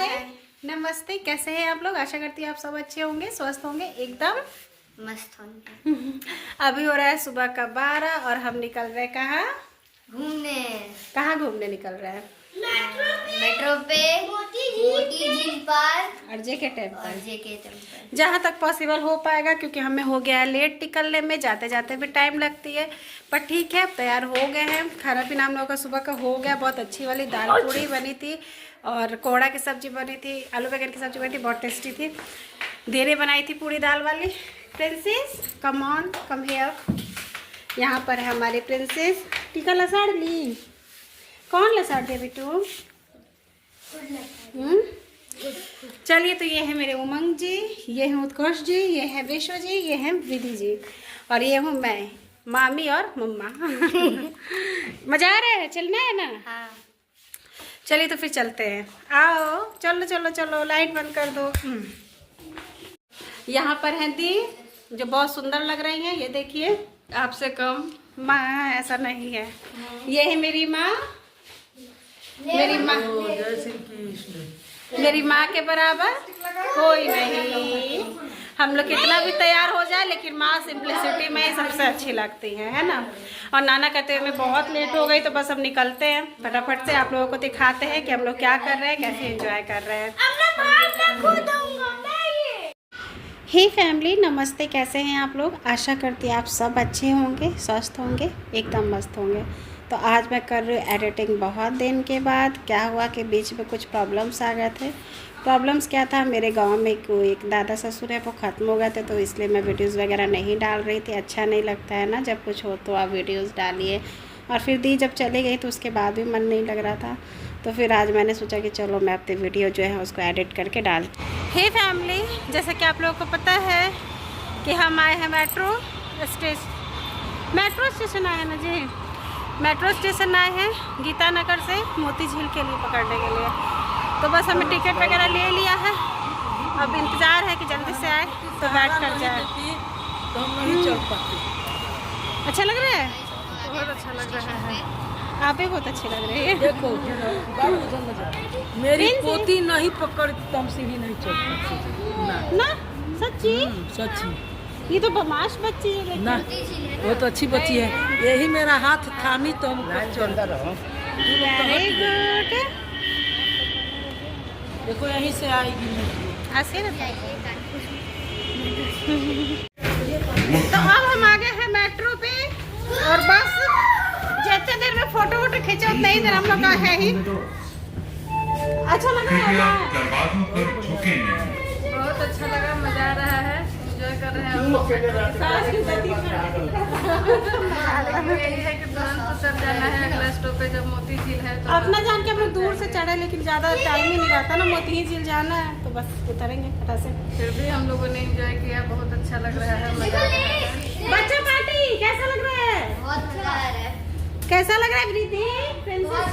हाय नमस्ते, कैसे हैं आप लोग। आशा करती हूँ आप सब अच्छे होंगे, स्वस्थ होंगे, एकदम मस्त होंगे। अभी हो रहा है सुबह का 12 और हम निकल रहे कहाँ घूमने। कहाँ घूमने निकल रहे हैं? मेट्रो पे, मोती झील पार्क और जेके टेम्पल, टेम्पल। जहाँ तक पॉसिबल हो पाएगा, क्योंकि हमें हो गया है लेट निकलने में, जाते जाते भी टाइम लगती है। पर ठीक है, अब तैयार हो गए हैं। खाना पीना हम लोगों का सुबह का हो गया। बहुत अच्छी वाली दाल पूड़ी बनी थी और कोहड़ा की सब्जी बनी थी, आलू बैंगन की सब्जी बनी थी, बहुत टेस्टी थी। धीरे बनाई थी पूड़ी दाल वाली। Princess come on come here. यहाँ पर है हमारी प्रिंसेस। टीका लसाड़ ली? कौन लसाड़ दे बेटू? चलिए, तो ये है मेरे उमंग जी, ये है उत्कर्ष जी, ये है विश्व जी, ये है विधि जी, और ये हूँ मैं, मामी और मम्मा। मजा आ रहा है? चलना है ना? हाँ। चलिए तो फिर चलते हैं। आओ, चलो चलो चलो, लाइट बंद कर दो। यहाँ पर है दी, जो बहुत सुंदर लग रही हैं। ये देखिए, आपसे कम माँ ऐसा नहीं है। ये है मेरी माँ, मेरी माँ, मेरी माँ के बराबर कोई नहीं। हम लोग कितना भी तैयार हो जाए, लेकिन माँ सिंपलिसिटी में ही सबसे अच्छी लगती है ना। और नाना कहते हुए मैं बहुत लेट हो गई, तो बस हम निकलते हैं फटाफट से। आप लोगों को दिखाते हैं कि हम लोग क्या कर रहे हैं, कैसे एंजॉय कर रहे हैं। हे फैमिली, नमस्ते, कैसे हैं आप लोग। आशा करती हैं आप सब अच्छे होंगे, स्वस्थ होंगे, एकदम मस्त होंगे। तो आज मैं कर रही हूँ एडिटिंग बहुत दिन के बाद। क्या हुआ कि बीच में कुछ प्रॉब्लम्स आ गए थे। प्रॉब्लम्स क्या था, मेरे गांव में कोई एक दादा ससुर है, वो ख़त्म हो गए थे, तो इसलिए मैं वीडियोस वगैरह नहीं डाल रही थी। अच्छा नहीं लगता है ना, जब कुछ हो तो आप वीडियोस डालिए। और फिर दी जब चली गई तो उसके बाद भी मन नहीं लग रहा था, तो फिर आज मैंने सोचा कि चलो मैं अपनी वीडियो जो है उसको एडिट करके डाल। हे फैमिली, जैसे कि आप लोगों को पता है कि हम आए हैं मेट्रो स्टेशन आए हैं ना जी। मेट्रो स्टेशन आए हैं गीता नगर से मोती झील के लिए पकड़ने के लिए। तो बस हमें टिकट वगैरह ले लिया है, अब इंतज़ार है कि जल्दी से आए तो बैठ कर जाए। तो हम नहीं चल पाते। अच्छा लग रहा है? बहुत अच्छा लग रहा है। आप भी बहुत अच्छी लग रही है। देखो मेरी पोती नहीं पकड़ तो हम सीढ़ी नहीं चल पाते ना सच्ची? सच्ची ये तो बदमाश बच्ची है लेकिन। ना, वो तो अच्छी बच्ची है। यही मेरा हाथ थामी तो हम चलता रहो। Very good. देखो यहीं से आएगी। ऐसे तो अब हम आ गए हैं मेट्रो पे, और बस जितने देर में फोटो वोटो खींचे उतने ही देर हम लोग का है ही। अच्छा लगा है? बहुत अच्छा लगा, मजा आ रहा है, एंजॉय कर रहे हैं। यही है कि तुरंत चल जाना है अगला स्टॉपेज जब मोती झील है। तो अपना जान के हम लोग दूर से चढ़े, लेकिन ज़्यादा टाइम ही नहीं रहता ना, मोती झील जाना है तो बस उतरेंगे फटा से। फिर भी हम लोगों ने एंजॉय किया, बहुत अच्छा लग रहा है, मजा आ रहा है। बच्चा पार्टी कैसा लग रहा है? बहुत मजा आ रहा है। कैसा लग रहा है प्रीति? प्रिंसेस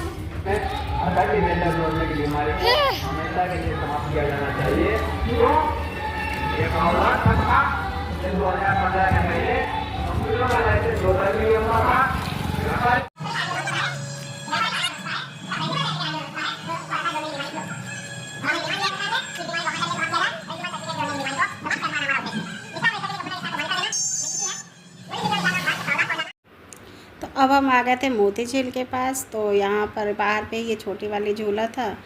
अब हम आ गए थे मोती झील के पास। तो यहाँ पर बाहर पे ये छोटी वाली झूला था,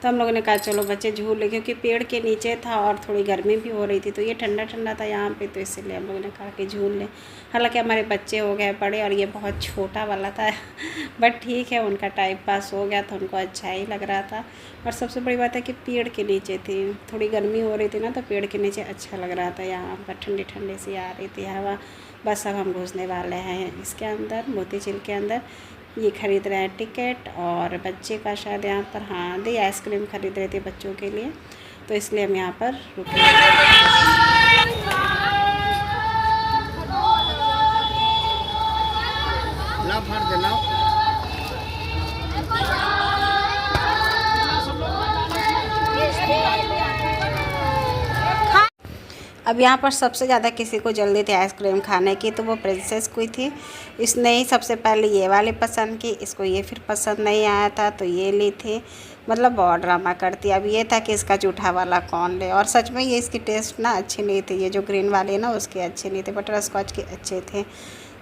तो हम लोगों ने कहा चलो बच्चे झूल ले, क्योंकि पेड़ के नीचे था और थोड़ी गर्मी भी हो रही थी, तो ये ठंडा ठंडा था यहाँ पे, तो इसलिए हम लोगों ने कहा कि झूल लें। हालांकि हमारे बच्चे हो गए बड़े और ये बहुत छोटा वाला था, बट ठीक है, उनका टाइम पास हो गया, तो उनको अच्छा ही लग रहा था। और सबसे बड़ी बात है कि पेड़ के नीचे थी, थोड़ी गर्मी हो रही थी ना, तो पेड़ के नीचे अच्छा लग रहा था। यहाँ पर ठंडी ठंडी सी आ रही थी हवा। बस अब हम घुसने वाले हैं इसके अंदर, मोती झील के अंदर। ये खरीद रहे हैं टिकट, और बच्चे का शायद यहाँ पर, हाँ दी आइसक्रीम खरीद रहे थे बच्चों के लिए, तो इसलिए हम यहाँ पर रुके। अब यहाँ पर सबसे ज़्यादा किसी को जल्दी थी आइसक्रीम खाने की, तो वो प्रिंसेस को ही थी। इसने ही सबसे पहले ये वाली पसंद की, इसको ये फिर पसंद नहीं आया था तो ये ली थी। मतलब बहुत ड्रामा करती है। अब ये था कि इसका जूठा वाला कौन ले, और सच में ये इसकी टेस्ट ना अच्छी नहीं थी, ये जो ग्रीन वाले ना उसके अच्छे नहीं थे, बटर स्कॉच के अच्छे थे।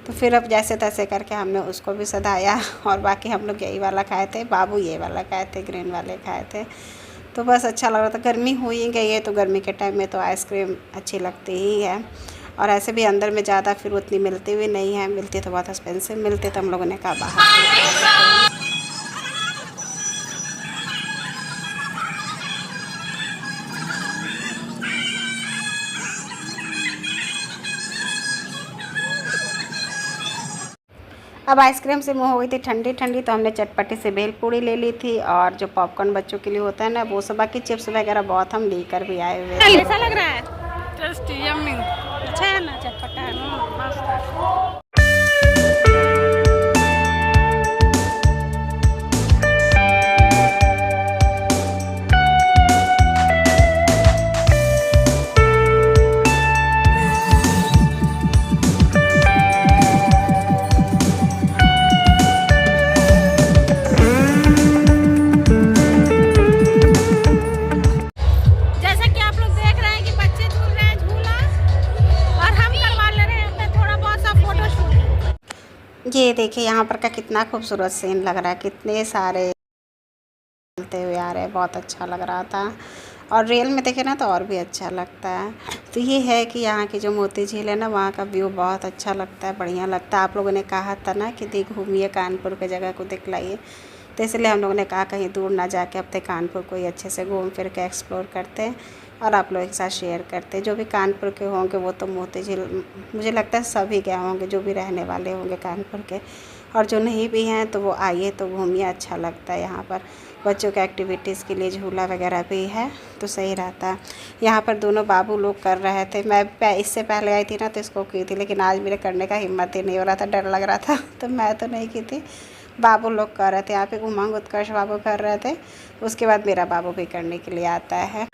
तो फिर अब जैसे तैसे करके हमने उसको भी सधाया और बाकी हम लोग यही वाला खाए थे, बाबू ये वाला खाए थे, ग्रीन वाले खाए थे। तो बस अच्छा लग रहा था। गर्मी हो ही गई है तो गर्मी के टाइम में तो आइसक्रीम अच्छी लगती ही है, और ऐसे भी अंदर में ज़्यादा फिर उतनी मिलती भी नहीं है, मिलती तो बहुत एक्सपेंसिव मिलती, तो हम लोगों ने कहा बाहर। अब आइसक्रीम से मुँह हो गई थी ठंडी ठंडी, तो हमने चटपटी से भेलपूरी ले ली थी, और जो पॉपकॉर्न बच्चों के लिए होता है ना वो सब, बाकी चिप्स वगैरह बहुत हम लेकर भी आए हुए थे। कैसा लग रहा है? Tasty yummy. अच्छा है ना, चटपटा है ना, मस्त है। ये देखिए यहाँ पर का कितना खूबसूरत सीन लग रहा है, कितने सारे चलते हुए आ रहे हैं, बहुत अच्छा लग रहा था। और रियल में देखे ना तो और भी अच्छा लगता है। तो ये है कि यहाँ की जो मोती झील है ना, वहाँ का व्यू बहुत अच्छा लगता है, बढ़िया लगता है। आप लोगों ने कहा था ना कि घूमिए कानपुर के जगह को दिखलाइए, तो इसलिए हम लोगों ने कहा कहीं दूर ना जाके अब तक कानपुर को ही अच्छे से घूम फिर के एक्सप्लोर करते हैं और आप लोगों के साथ शेयर करते हैं। जो भी कानपुर के होंगे वो तो मोती झील मुझे लगता है सभी गए होंगे, जो भी रहने वाले होंगे कानपुर के, और जो नहीं भी हैं तो वो आइए तो घूमिए, अच्छा लगता है। यहाँ पर बच्चों के एक्टिविटीज़ के लिए झूला वगैरह भी है तो सही रहता है। यहाँ पर दोनों बाबू लोग कर रहे थे, मैं इससे पहले आई थी ना तो इसको की थी, लेकिन आज मेरे करने का हिम्मत ही नहीं हो रहा था, डर लग रहा था, तो मैं तो नहीं की थी। बाबू लोग कर रहे थे, यहाँ पे उमंग उत्कर्ष बाबू कर रहे थे, उसके बाद मेरा बाबू भी करने के लिए आता है।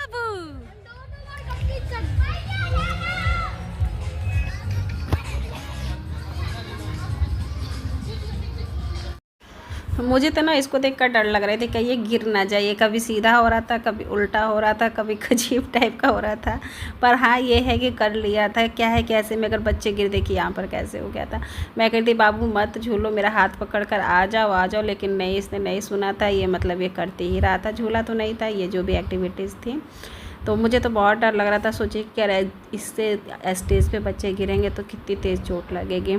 मुझे तो ना इसको देखकर डर लग रहे थे कि ये गिर ना जाए, कभी सीधा हो रहा था, कभी उल्टा हो रहा था, कभी अजीब टाइप का हो रहा था। पर हाँ ये है कि कर लिया था। क्या है कैसे में अगर बच्चे गिर, देखिए यहाँ पर कैसे हो गया था। मैं कहती बाबू मत झूलो, मेरा हाथ पकड़ कर आ जाओ, लेकिन नहीं, इसने नहीं सुना था। ये मतलब ये करते ही रहा था, झूला तो नहीं था, ये जो भी एक्टिविटीज़ थी। तो मुझे तो बहुत डर लग रहा था, सोचिए क्या इससे स्टेज पे बच्चे गिरेंगे तो कितनी तेज़ चोट लगेगी।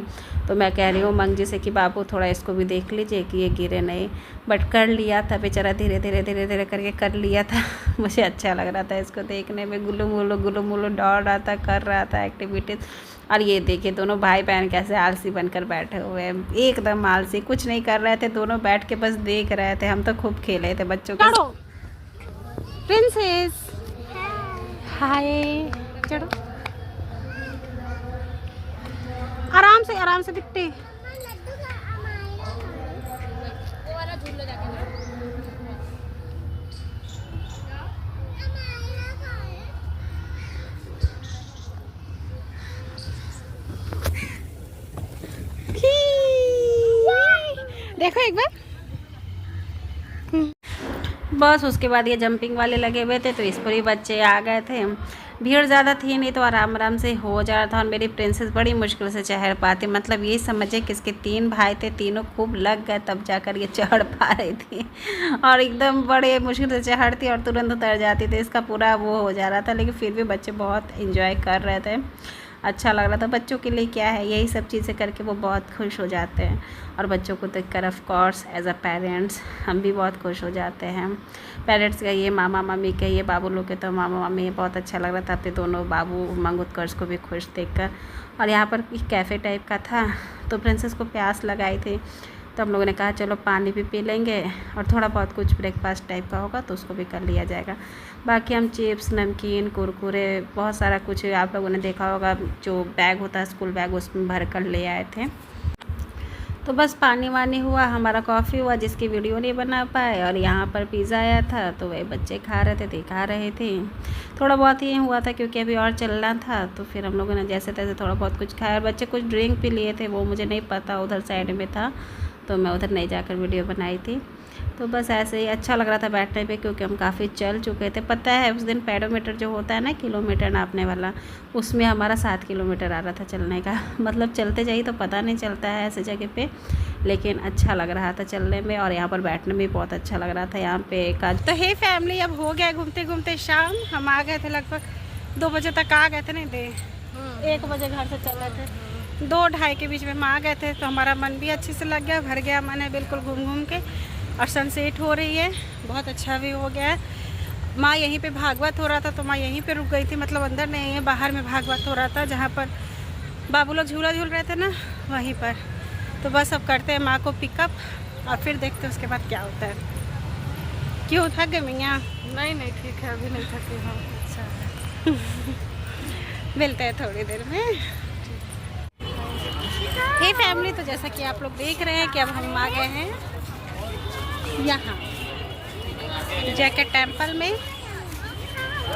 तो मैं कह रही हूँ मंग जी से कि बाबू थोड़ा इसको भी देख लीजिए कि ये गिरे नहीं, बट कर लिया था बेचारा, धीरे धीरे करके कर लिया था। मुझे अच्छा लग रहा था इसको देखने में, गुल्लू मुल्लू दौड़ रहा था, कर रहा था एक्टिविटीज़। और ये देखिए दोनों भाई बहन कैसे आलसी बनकर बैठे हुए हैं, एकदम आलसी, कुछ नहीं कर रहे थे, दोनों बैठ के बस देख रहे थे। हम तो खूब खेले थे बच्चों के। प्रिंसेस हाय, चढ़ो आराम से बिट्टी। देखो एक बार। बस उसके बाद ये जंपिंग वाले लगे हुए थे तो इस पर ही बच्चे आ गए थे। भीड़ ज़्यादा थी नहीं तो आराम से हो जा रहा था, और मेरी प्रिंसेस बड़ी मुश्किल से चढ़ पाती। मतलब ये समझे कि इसके 3 भाई थे, तीनों खूब लग गए तब जाकर ये चढ़ पा रही थी, और एकदम बड़े मुश्किल से चढ़ती और तुरंत उतर जाती थी। इसका पूरा वो हो जा रहा था, लेकिन फिर भी बच्चे बहुत इंजॉय कर रहे थे, अच्छा लग रहा था। बच्चों के लिए क्या है, यही सब चीज़ें करके वो बहुत खुश हो जाते हैं, और बच्चों को देखकर of course as a parents हम भी बहुत खुश हो जाते हैं। पेरेंट्स का ये मामा मामी के, ये बाबू लोग के तो मामा मामी, बहुत अच्छा लग रहा था अपने दोनों बाबू उमंग उत्कर्ष को भी खुश देखकर। और यहाँ पर कैफ़े टाइप का था तो प्रिंसेस को प्यास लगाई थी, तो हम लोगों ने कहा चलो पानी भी पी लेंगे, और थोड़ा बहुत कुछ ब्रेकफास्ट टाइप का होगा तो उसको भी कर लिया जाएगा। बाकी हम चिप्स, नमकीन, कुरकुरे, बहुत सारा कुछ आप लोगों ने देखा होगा, जो बैग होता है स्कूल बैग, उसमें भर कर ले आए थे। तो बस पानी वानी हुआ, हमारा कॉफ़ी हुआ जिसकी वीडियो नहीं बना पाए, और यहाँ पर पिज़्ज़ा आया था तो वही बच्चे खा रहे थे, दिखा रहे थे। थोड़ा बहुत ही हुआ था क्योंकि अभी और चलना था, तो फिर हम लोगों ने जैसे तैसे थोड़ा बहुत कुछ खाया। बच्चे कुछ ड्रिंक भी लिए थे, वो मुझे नहीं पता, उधर साइड में था तो मैं उधर नहीं जाकर वीडियो बनाई थी। तो बस ऐसे ही अच्छा लग रहा था बैठने पे, क्योंकि हम काफ़ी चल चुके थे। पता है उस दिन पेडोमीटर जो होता है ना, किलोमीटर नापने वाला, उसमें हमारा 7 किलोमीटर आ रहा था चलने का। मतलब चलते जाइए तो पता नहीं चलता है ऐसे जगह पे, लेकिन अच्छा लग रहा था चलने में, और यहाँ पर बैठने में बहुत अच्छा लग रहा था यहाँ पे का। तो हे फैमिली, अब हो गया घूमते घूमते शाम। हम आ गए थे लगभग 2 बजे तक आ गए थे, नहीं थे 1 बजे घर से चल रहे थे, 2-2:30 के बीच में हम आ गए थे। तो हमारा मन भी अच्छे से लग गया, भर गया मन है बिल्कुल घूम घूम के। और सनसेट हो रही है, बहुत अच्छा भी हो गया है। माँ यहीं पे भागवत हो रहा था तो माँ यहीं पे रुक गई थी, मतलब अंदर नहीं है, बाहर में भागवत हो रहा था, जहाँ पर बाबू लोग झूला झूल रहे थे ना, वहीं पर। तो बस अब करते हैं माँ को पिकअप और फिर देखते हैं उसके बाद क्या होता है। क्यों थक गए मियाँ? नहीं ठीक है, अभी नहीं थके हम। अच्छा मिलते हैं थोड़ी देर में। हे फैमिली, तो जैसा कि आप लोग देख रहे हैं कि अब हम आ गए हैं यहाँ जेके टेम्पल में,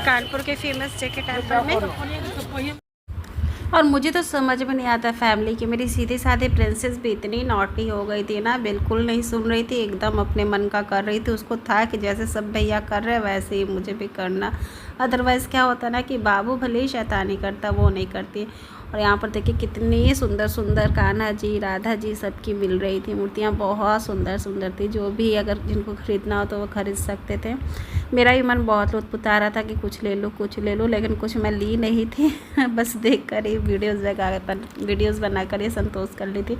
कानपुर के फेमस जेके टेम्पल में। और मुझे तो समझ में नहीं आता फैमिली कि मेरी सीधी साधी प्रिंसेस भी इतनी नॉटी हो गई थी ना, बिल्कुल नहीं सुन रही थी, एकदम अपने मन का कर रही थी। उसको था कि जैसे सब भैया कर रहे हैं वैसे ही मुझे भी करना। अदरवाइज़ क्या होता ना कि बाबू भले ही शैतानी करता, वो नहीं करती। और यहाँ पर देखिए कितनी सुंदर सुंदर कान्हा जी, राधा जी सबकी मिल रही थी मूर्तियाँ, बहुत सुंदर सुंदर थी। जो भी अगर जिनको ख़रीदना हो तो वो ख़रीद सकते थे। मेरा भी मन बहुत लुत्फुता रहा था कि कुछ ले लूँ, लेकिन कुछ मैं ली नहीं थी। बस देख कर ही वीडियोज़ बना कर ही संतोष कर ली थी।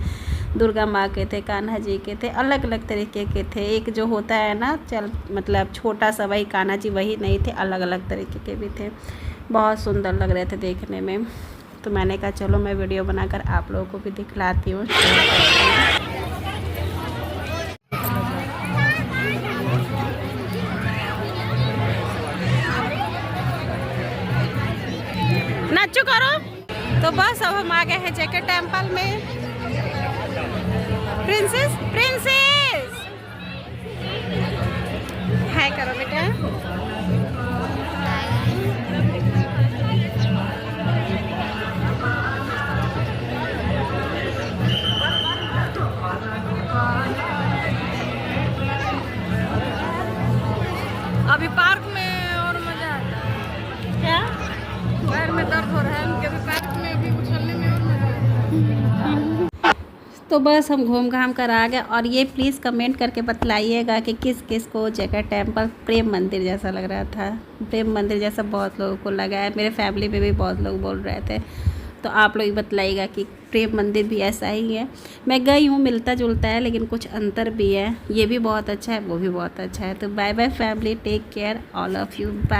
दुर्गा माँ के थे, कान्हा जी के थे, अलग अलग तरीके के थे। एक जो होता है ना मतलब छोटा सा वही कान्हा जी वही नहीं थे, अलग अलग तरीके के भी थे। बहुत सुंदर लग रहे थे देखने में। तो मैंने कहा चलो मैं वीडियो बनाकर आप लोगों को भी दिखलाती हूँ। नाचू करो। तो बस अब हम आ गए हैं जेके टेम्पल में। प्रिंसेस हाय करो बेटा। अभी पार्क में और मजा आता है। क्या पैर में दर्द हो रहा है उनके, अभी पार्क में अभी उछलने में और मजा आता है। तो बस हम घूम घाम कर आ गए। और ये प्लीज़ कमेंट करके बतलाइएगा कि किस किस को जेके टेम्पल प्रेम मंदिर जैसा लग रहा था। प्रेम मंदिर जैसा बहुत लोगों को लगा है, मेरे फैमिली में भी बहुत लोग बोल रहे थे। तो आप लोग बताइएगा कि प्रेम मंदिर भी ऐसा ही है। मैं गई हूँ, मिलता जुलता है, लेकिन कुछ अंतर भी है। ये भी बहुत अच्छा है, वो भी बहुत अच्छा है। तो bye bye family, take care all of you, bye.